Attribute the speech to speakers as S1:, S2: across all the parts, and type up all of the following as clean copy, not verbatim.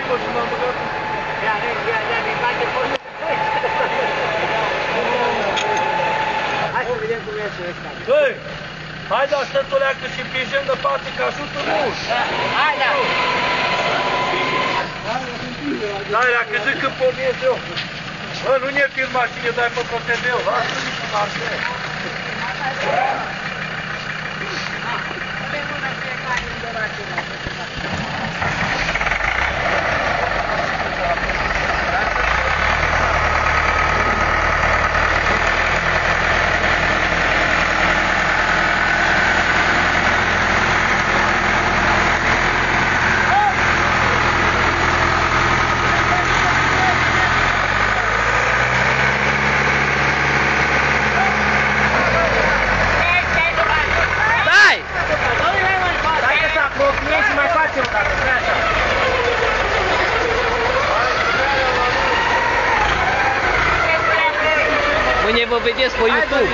S1: acolo și m-am băgat.
S2: Ia, ne face postul. Hai să vedem cum iese ăsta.
S1: Băi, hai da, stă o leacă și împingem de față că ajută mult.
S2: Hai da!
S1: Da, dacă zic că pornesc eu. Bă, nu ne filma și ne dai pe PTV-ul, lasă-mi cu marșe.
S2: Avem una fiecare în dorație.
S3: Mâine vă vedeți pe YouTube.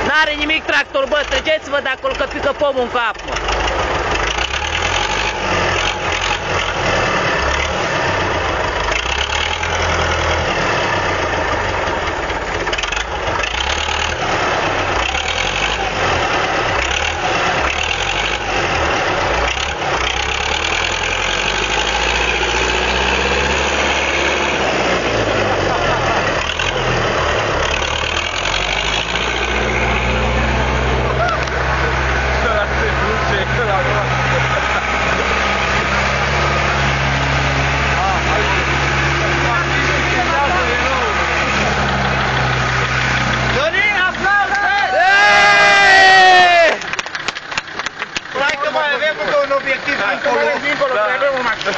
S3: N-are nimic tractor, bă, trăgeți-vă de acolo că pică pomul în cap, mă.
S1: Você obiectiv dincolo.
S4: Dincolo, că avem o mașină.